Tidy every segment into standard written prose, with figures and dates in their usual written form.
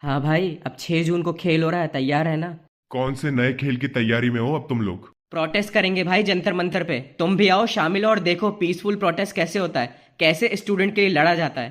हाँ भाई, अब 6 जून को खेल हो रहा है, तैयार है ना? कौन से नए खेल की तैयारी में हो अब तुम लोग? प्रोटेस्ट करेंगे भाई जंतर मंतर पे। तुम भी आओ, शामिल हो और देखो पीसफुल प्रोटेस्ट कैसे होता है, कैसे स्टूडेंट के लिए लड़ा जाता है।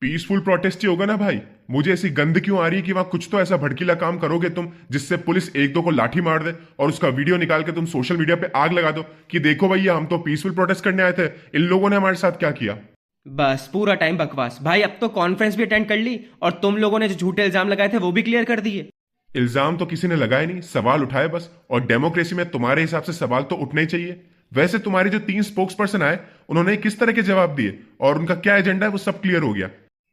पीसफुल प्रोटेस्ट ही होगा ना भाई। मुझे ऐसी गंद क्यों आ रही है कि वहां कुछ तो ऐसा भड़कीला काम करोगे तुम जिससे पुलिस एक दो को लाठी मार दे और उसका वीडियो निकाल के तुम सोशल मीडिया पे आग लगा दो कि देखो भैया हम तो पीसफुल प्रोटेस्ट करने आए थे, इन लोगों ने हमारे साथ क्या किया। बस पूरा टाइम बकवास भाई। अब तो कॉन्फ्रेंस भी अटेंड कर ली और तुम लोगों ने जो झूठे इल्जाम लगाए थे वो भी क्लियर कर दिए। इल्जाम तो किसी ने लगाए नहीं, सवाल उठाए बस। और डेमोक्रेसी में तुम्हारे हिसाब से सवाल तो उठने ही चाहिए। वैसे तुम्हारे जो 3 स्पोक्स पर्सन आए उन्होंने किस तरह के जवाब दिए और उनका क्या एजेंडा है वो सब क्लियर हो गया।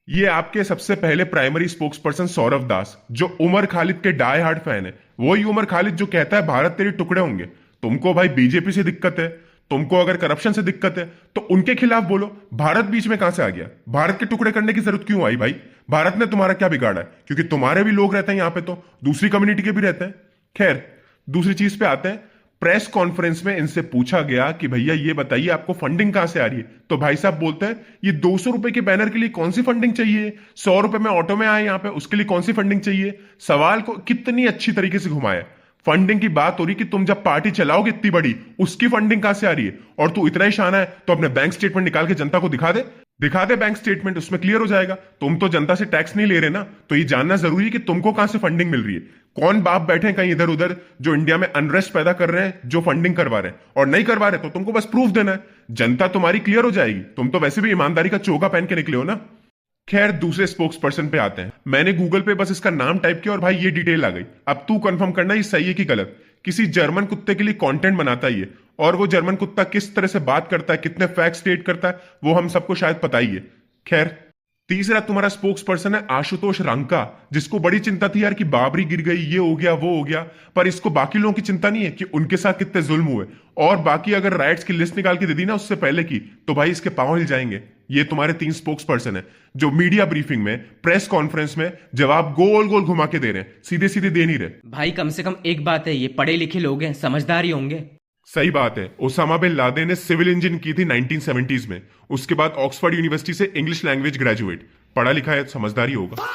ये आपके सबसे पहले प्राइमरी स्पोक्स पर्सन सौरव दास, जो उमर खालिद के डाई हार्ड फैन है। वही उमर खालिद जो कहता है भारत तेरे टुकड़े होंगे। तुमको भाई बीजेपी से दिक्कत है, तुमको अगर करप्शन से दिक्कत है तो उनके खिलाफ बोलो। भारत बीच में कहां से आ गया? भारत के टुकड़े करने की जरूरत क्यों आई भाई? भारत ने तुम्हारा क्या बिगाड़ा है? क्योंकि तुम्हारे भी लोग रहते हैं यहाँ पे, तो दूसरी कम्युनिटी के भी रहते हैं। खैर, दूसरी चीज पे आते हैं। प्रेस कॉन्फ्रेंस में इनसे पूछा गया कि भैया ये बताइए आपको फंडिंग कहां से आ रही है, तो भाई साहब बोलते हैं ये 200 रुपए के बैनर के लिए कौन सी फंडिंग चाहिए, 100 रुपए में ऑटो में आए यहाँ पे उसके लिए कौन सी फंडिंग चाहिए। सवाल को कितनी अच्छी तरीके से घुमाया। फंडिंग की बात हो रही कि तुम जब पार्टी चलाओगे इतनी बड़ी, उसकी फंडिंग कहां से आ रही है। और तू इतना ही शाना है तो अपने बैंक स्टेटमेंट निकाल के जनता को दिखा दे। दिखा दे बैंक स्टेटमेंट, उसमें क्लियर हो जाएगा। तुम तो जनता से टैक्स नहीं ले रहे ना, तो ये जानना जरूरी है कि तुमको कहां से फंडिंग मिल रही है। कौन बाप बैठे हैं कहीं इधर उधर जो इंडिया में अनरेस्ट पैदा कर रहे हैं, जो फंडिंग करवा रहे हैं। और नहीं करवा रहे तो तुमको बस प्रूफ देना है, जनता तुम्हारी क्लियर हो जाएगी। तुम तो वैसे भी ईमानदारी का चोगा पहन के निकले हो ना। खैर, दूसरे स्पोक्स पर्सन पे आते हैं। मैंने गूगल पे बस इसका नाम टाइप किया और भाई ये डिटेल आ गई। अब तू कंफर्म करना ये सही है कि गलत। किसी जर्मन कुत्ते के लिए कंटेंट बनाता ही है, और वो जर्मन कुत्ता किस तरह से बात करता है, कितने फैक्ट स्टेट करता है, वो हम सबको शायद पता ही है। खैर, तीसरा तुम्हारा स्पोक्स पर्सन है आशुतोष रंका, जिसको बड़ी चिंता थी यार कि बाबरी गिर गई, ये हो गया वो हो गया। पर इसको बाकी लोगों की चिंता नहीं है कि उनके साथ कितने जुल्म हुए। और बाकी अगर राइट्स की लिस्ट निकाल के दे दी ना उससे पहले की, तो भाई इसके पांव हिल जाएंगे। ये तुम्हारे 3 स्पोक्स पर्सन है जो मीडिया ब्रीफिंग में, प्रेस कॉन्फ्रेंस में जवाब गोल गोल घुमा के दे रहे हैं, सीधे सीधे दे नहीं रहे। भाई कम से कम एक बात है, ये पढ़े लिखे लोग हैं, समझदार ही होंगे। सही बात है। ओसामा बिन लादेन ने सिविल इंजीनियरिंग की थी 1970s में। उसके बाद ऑक्सफोर्ड यूनिवर्सिटी से इंग्लिश लैंग्वेज ग्रेजुएट। पढ़ा लिखा है, समझदारी होगा।